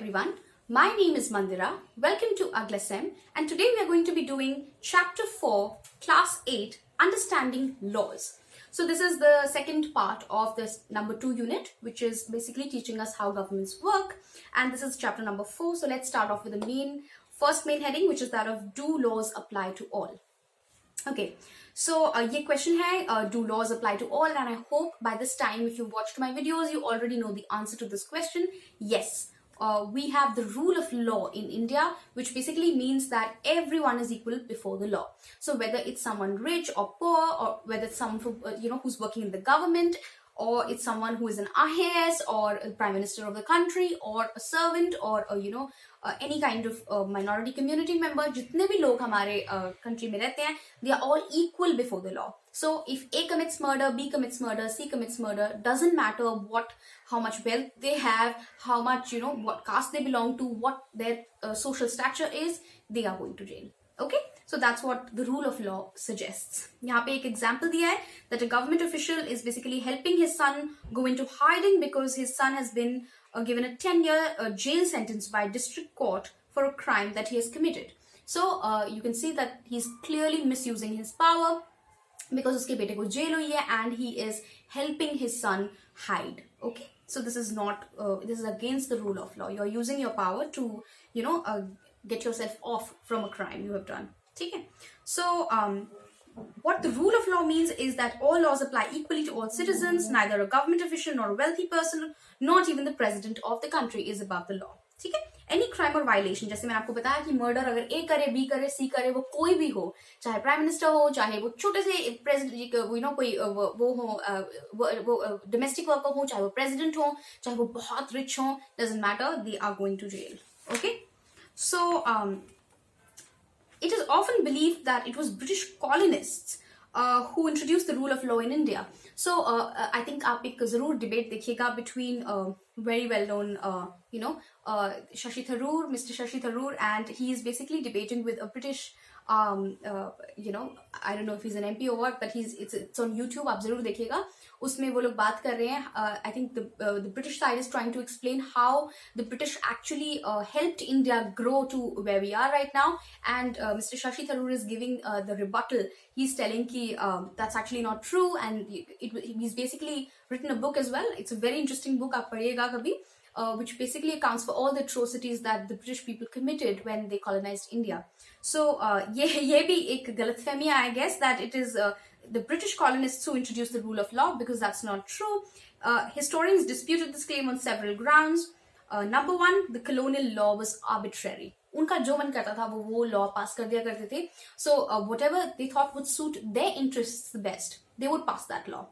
everyone. My name is Mandira. Welcome to AglaSem, and today we are going to be doing Chapter 4, Class 8, Understanding Laws. So this is the second part of this number 2 unit, which is basically teaching us how governments work. And this is chapter number 4. So let's start off with the first main heading, which is that of do laws apply to all? Okay, so ये question है, do laws apply to all? And I hope by this time, if you watched my videos, you already know the answer to this question. Yes, we have the rule of law in India, which basically means that everyone is equal before the law. So whether it's someone rich or poor, or whether it's someone who's working in the government, or it's someone who is an IAS or a prime minister of the country, or a servant, or any kind of minority community member, jitne bhi log hamare country mein rehte hain, they are all equal before the law. So if A commits murder, B commits murder, C commits murder, doesn't matter how much wealth they have, how much, what caste they belong to, what their social stature is, they are going to jail. Okay, so that's what the rule of law suggests. यहाँ पे एक example दिया है that a government official is basically helping his son go into hiding because his son has been given a 10-year jail sentence by district court for a crime that he has committed. So you can see that he's clearly misusing his power because उसके बेटे को jail हुई है and he is helping his son hide. Okay, so this is not this is against the rule of law. You're using your power to get yourself off from a crime you have done. Okay, so what the rule of law means is that all laws apply equally to all citizens. Neither a government official nor a wealthy person, not even the president of the country, is above the law. ठीक है, any crime or violation, जैसे मैंने आपको बताया कि murder अगर A करे, B करे, C करे, वो कोई भी हो, चाहे प्राइम मिनिस्टर हो, चाहे वो छोटे से प्रेसिडेंट कोई वो हो, वो domestic worker हो, चाहे वो president हो, चाहे वो बहुत rich हो, doesn't matter, they are going to jail. Okay, so it is often believed that it was British colonists who introduced the rule of law in India. So I think आप एक जरूर debate देखिएगा between very well known Shashi Tharoor, Mr. Shashi Tharoor, and he is basically debating with a British I don't know if he's an MP or what, but it's on YouTube, आप जरूर देखिएगा. उसमें वो लोग बात कर रहे हैं. I think the British side is trying to explain how the British actually helped India grow to where we are right now, and Mr. Shashi Tharoor is giving the rebuttal. He's telling ki that's actually not true, and he's basically written a book as well. It's a very interesting book, आप पढ़िएगा कभी, which basically accounts for all the atrocities that the British people committed when they colonized India. So ये भी एक गलतफहमी है, I guess, that it is the British colonists who introduced the rule of law, because that's not true. Historians disputed this claim on several grounds. Number one, the colonial law was arbitrary. उनका जो मन करता था वो law pass कर दिया करते थे. So whatever they thought would suit their interests the best, they would pass that law.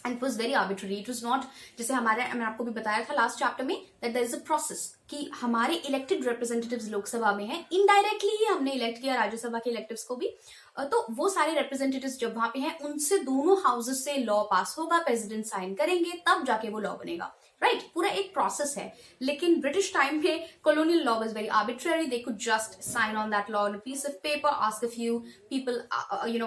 And it was very arbitrary. It was not, जैसे मैंने आपको भी बताया था last chapter में, that there is a process कि हमारे elected representatives लोकसभा में हैं, indirectly ही हमने elect किया राज्यसभा के electives को भी, तो वो सारे representatives जब वहां पे हैं, उनसे दोनों houses से law pass होगा, president sign करेंगे, तब जाके वो law बनेगा. Right, पूरा एक process है. लेकिन British time में colonial law was very arbitrary. They could just sign on that law on a piece of paper, ask a few people,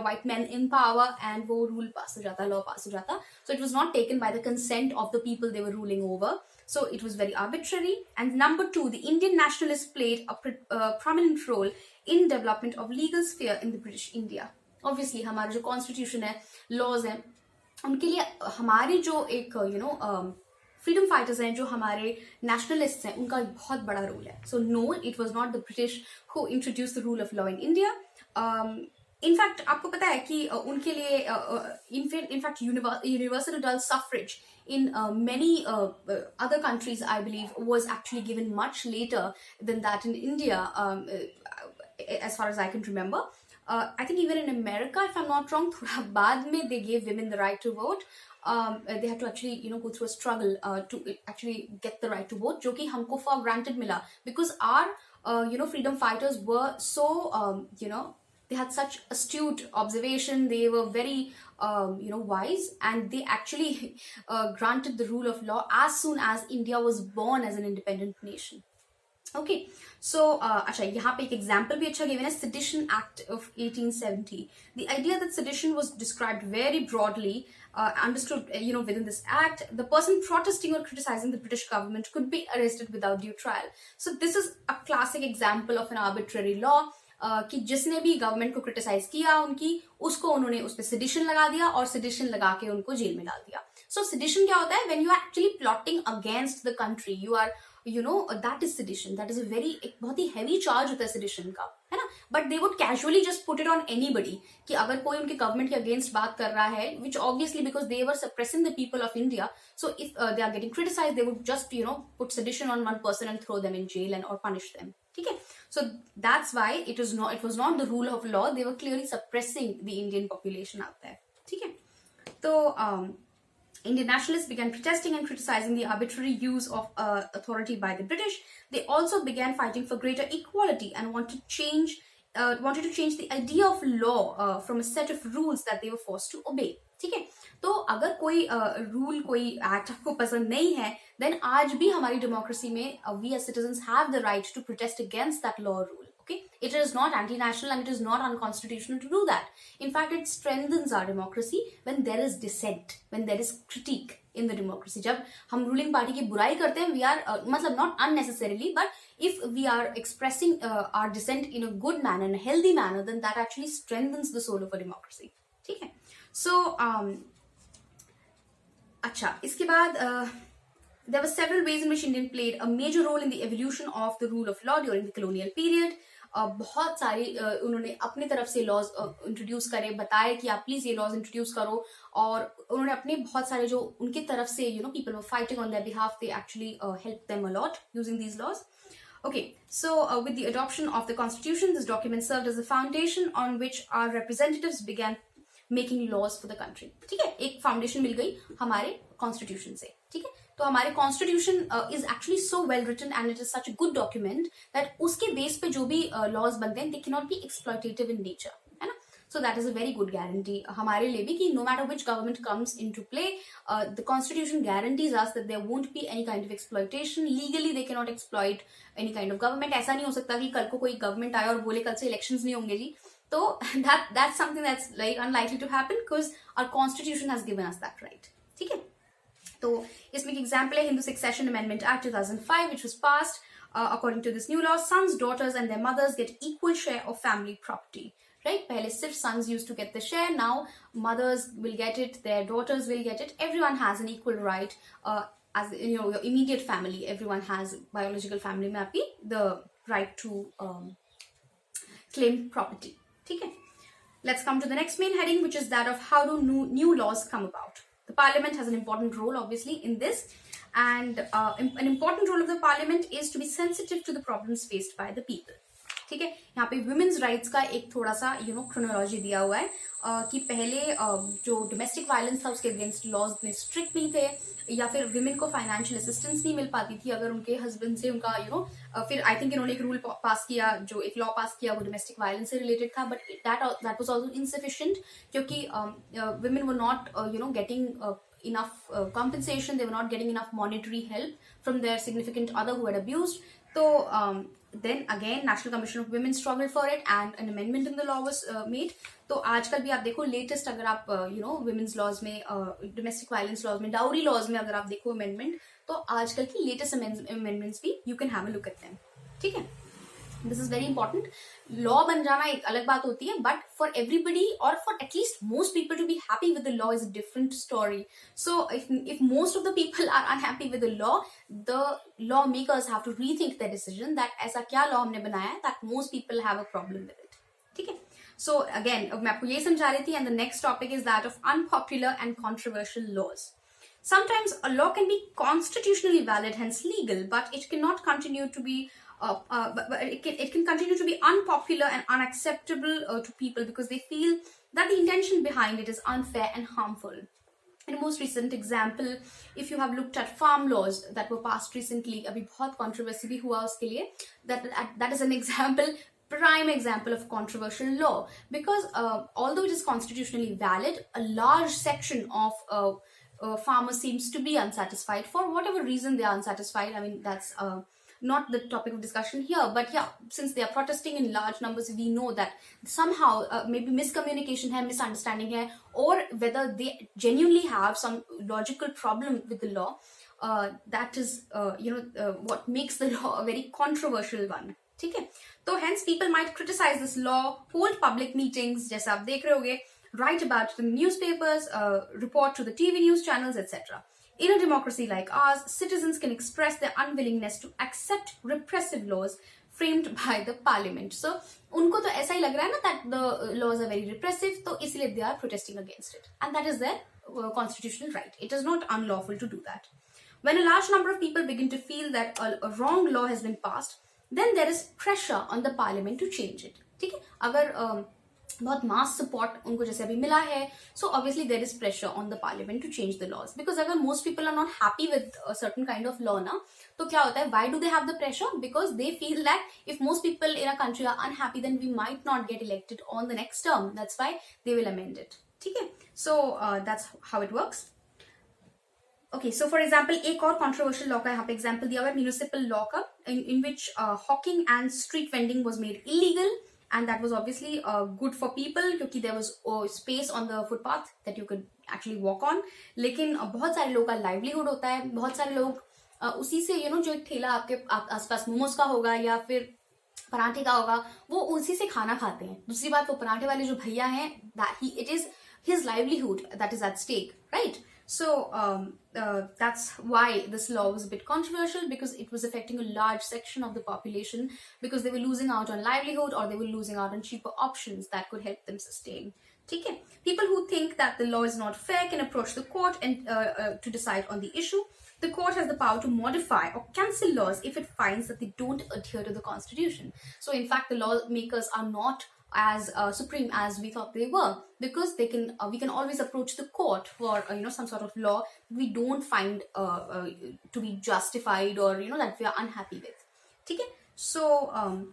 white men in power, and वो rule pass हो जाता, law pass हो जाता. So it was not taken by the consent of the people they were ruling over. So it was very arbitrary. And number two, the Indian nationalists played a prominent role in development of legal sphere in the British India. Obviously, हमारा जो constitution है, laws हैं, उनके लिए हमारी जो एक freedom fighters हैं, जो हमारे nationalists हैं, उनका बहुत बड़ा रोल है. So no, it was not the British who introduced the rule of law in India. In fact, आपको पता है कि उनके लिए in fact universal adult suffrage in many other countries, I believe, was actually given much later than that in India, as far as I can remember. I think even in America, if I'm not wrong, थोड़ा बाद में they gave women the right to vote. They had to actually go through a struggle to actually get the right to vote, जो कि हमको for granted मिला, because our freedom fighters were so they had such astute observation. They were very wise, and they actually granted the rule of law as soon as India was born as an independent nation. Okay so अच्छा, यहाँ पे एक example भी अच्छा given है, Sedition Act of 1870. The idea that sedition was described very broadly, understood, within this act, the person protesting or criticizing the British government could be arrested without due trial. So this is a classic example of an arbitrary law. कि जिसने भी government को criticise किया उनकी, उसको उन्होंने उस पर सिडिशन लगा दिया और सिडिशन लगा के उनको जेल में डाल दिया. सो सिडिशन क्या होता है? When you are actually plotting against the country, you are that is sedition. That is a very, एक बहुत ही हैवी चार्ज होता है सिडिशन का, है ना. But they would casually just put it on anybody, कि अगर कोई उनके गवर्नमेंट के अगेंस्ट बात कर रहा है, which obviously because they were suppressing the people of India, so if they are getting criticise, they would just put sedition on one person and throw them in jail and और punish them. ठीक है. So that's why it was not the rule of law. They were clearly suppressing the Indian population out there. ठीक है. So Indian nationalists began protesting and criticizing the arbitrary use of authority by the British. They also began fighting for greater equality and wanted to change the idea of law from a set of rules that they were forced to obey. ठीक है. तो अगर कोई rule, कोई act आपको पसंद नहीं है, देन आज भी हमारी डेमोक्रेसी में we as citizens have the right to protest against that law rule. Okay, it is not anti-national and it is not unconstitutional to do that. In fact, it strengthens our democracy when there is dissent, when there is critique in the democracy. जब हम ruling party की बुराई करते हैं, we are मतलब not unnecessarily, but if we are expressing our dissent in a good manner, in a healthy manner, then that actually strengthens the soul of a democracy. ठीक है. So अच्छा, इसके बाद there were several ways in which Indian played a major role in the evolution of the rule of law during the colonial period. बहुत सारे उन्होंने अपनी तरफ से लॉज इंट्रोड्यूस करे, बताए कि आप प्लीज ये लॉज इंट्रोड्यूस करो, और उन्होंने अपने बहुत सारे जो उनकी तरफ से people were fighting on their behalf, they actually help them a lot using these laws. Okay, so with the adoption of the constitution, this document served as a foundation on which our representatives began making laws for the country. ठीक है. एक foundation मिल गई हमारे constitution से. ठीक है. तो हमारे constitution is actually so well written and it is such a good document that उसके बेस पे जो भी लॉज बनते हैं, they can not be exploitative in nature, है ना. So that is a very good guarantee हमारे लिए भी कि no matter which government comes in to play, the constitution guarantees us that there won't be any kind of exploitation. Legally they can not exploit any kind of government. ऐसा नहीं हो सकता कि कल को कोई गवर्नमेंट आए और बोले कल से इलेक्शंस नहीं होंगे जी. तो that's something that's like unlikely to happen because our constitution has given us that right. ठीक है. तो इसमें एक एग्जाम्पल है Hindu succession amendment act 2005 which was passed. According to this new law, sons, daughters and their mothers get equal share of family property. Right? पहले सिर्फ sons used to get the share. Now mothers will get it, their daughters will get it. Everyone has an equal right. As your immediate family, everyone has biological family में आपकी the right to claim property. ठीक है. Let's come to the next main heading, which is that of how do new laws come about. The parliament has an important role obviously in this, and an important role of the parliament is to be sensitive to the problems faced by the people. ठीक है. यहाँ पे women's rights का एक थोड़ा सा chronology दिया हुआ है कि पहले जो डोमेस्टिक वायलेंस था उसके अगेंस्ट लॉज में स्ट्रिक्ट नहीं थे, या फिर विमेन को फाइनेंशियल असिस्टेंस नहीं मिल पाती थी अगर उनके हस्बैंड से उनका फिर आई थिंक इन्होंने एक रूल पास किया, जो एक लॉ पास किया वो डोमेस्टिक वायलेंस से रिलेटेड था, but that was also insufficient क्योंकि women were not getting enough compensation, they were not getting enough monetary help from their significant other who had abused. So then again National Commission of Women struggled for it and an amendment in the law was made. तो आजकल भी आप देखो latest, अगर आप women's laws में, domestic violence laws में, dowry laws में अगर आप देखो amendment, तो आजकल की लेटेस्ट amendments भी you can have a look at them. ठीक है. This is very important. Law बन जाना एक अलग बात होती है, but for everybody or for at least most people to be happy with the law is a different story. So if most of the people are unhappy with the lawmakers have to rethink their decision that ऐसा क्या law हमने बनाया है that most people have a problem with it. ठीक है. So again मैं आपको ये समझा रही थी, and the next topic is that of unpopular and controversial laws. Sometimes a law can be constitutionally valid, hence legal, but it cannot continue to be but it can continue to be unpopular and unacceptable to people because they feel that the intention behind it is unfair and harmful. In a most recent example, if you have looked at farm laws that were passed recently, अभी बहुत controversy भी हुआ उसके लिए, that is an example, prime example of controversial law, because although it is constitutionally valid, a large section of farmers seems to be unsatisfied for whatever reason they are unsatisfied. I mean, that's not the topic of discussion here, but yeah, since they are protesting in large numbers, we know that somehow maybe miscommunication hai, misunderstanding hai, or whether they genuinely have some logical problem with the law. That is what makes the law a very controversial one. ठीक है, तो hence people might criticize this law, hold public meetings जैसा आप देख रहे होगे, write about it in newspapers, report to the TV news channels, etc. In a democracy like ours, citizens can express their unwillingness to accept repressive laws framed by the parliament. So उनको तो ऐसा ही लग रहा है ना that the laws are very repressive, तो इसलिए they are protesting against it, and that is their constitutional right. It is not unlawful to do that. When a large number of people begin to feel that a wrong law has been passed, then there is pressure on the parliament to change it. ठीक है, अगर बहुत mass support उनको जैसे अभी मिला है, so obviously there is pressure on the parliament to change the laws, because अगर most people are not happy with a certain kind of law ना, तो क्या होता है, why do they have the pressure? Because they feel that if most people in a country are unhappy, then we might not get elected on the next term. That's why they will amend it. ठीक है, so that's how it works. Okay, so for example, एक और controversial law का यहाँ पे example दिया हुआ है, municipal law का, in which hawking and street vending was made illegal, and that was obviously good for people क्योंकि there was space on the footpath that you could actually walk on. लेकिन बहुत सारे लोगों का livelihood होता है, बहुत सारे लोग उसी से जो एक ठेला आपके आसपास मोमोज का होगा या फिर पराठे का होगा, वो उसी से खाना खाते हैं. दूसरी बात, वो पराठे वाले जो भैया हैं, it is his livelihood that is at stake, right? So that's why this law was a bit controversial, because it was affecting a large section of the population, because they were losing out on livelihood, or they were losing out on cheaper options that could help them sustain. Okay? People who think that the law is not fair can approach the court and to decide on the issue. The court has the power to modify or cancel laws if it finds that they don't adhere to the constitution. So in fact, the lawmakers are not as supreme as we thought they were, because we can always approach the court for some sort of law we don't find to be justified, or that we are unhappy with. Okay? So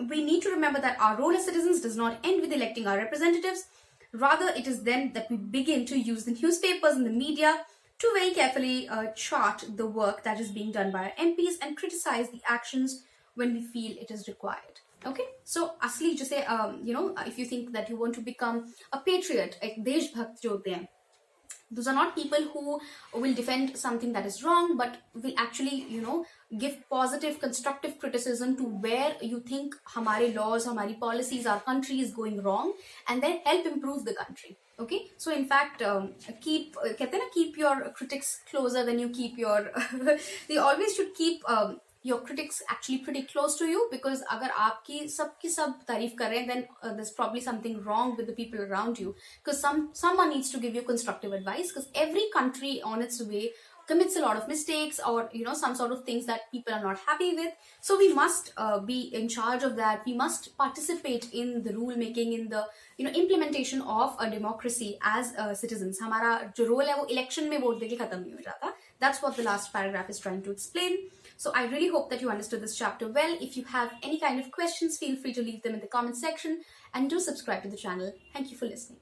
we need to remember that our role as citizens does not end with electing our representatives. Rather, it is then that we begin to use the newspapers and the media to very carefully chart the work that is being done by our MPs and criticize the actions when we feel it is required. Okay, so asli जैसे if you think that you want to become a patriot, एक देशभक्त जो होते हैं, those are not people who will defend something that is wrong, but will actually give positive constructive criticism to where you think हमारे laws, हमारी policies, our country is going wrong, and then help improve the country. Okay, so in fact keep your critics closer than you keep your they always should keep your critics actually pretty close to you, because अगर आपकी सबकी सब तारीफ कर रहे हैं, then there's probably something wrong with the people around you, because someone needs to give you constructive advice, because every country on its way commits a lot of mistakes, or some sort of things that people are not happy with. So we must be in charge of that. We must participate in the rule making, in the implementation of a democracy as citizens. हमारा जो role है वो election में vote देके खत्म नहीं हो जाता. That's what the last paragraph is trying to explain. So I really hope that you understood this chapter well. If you have any kind of questions, feel free to leave them in the comment section, and do subscribe to the channel. Thank you for listening.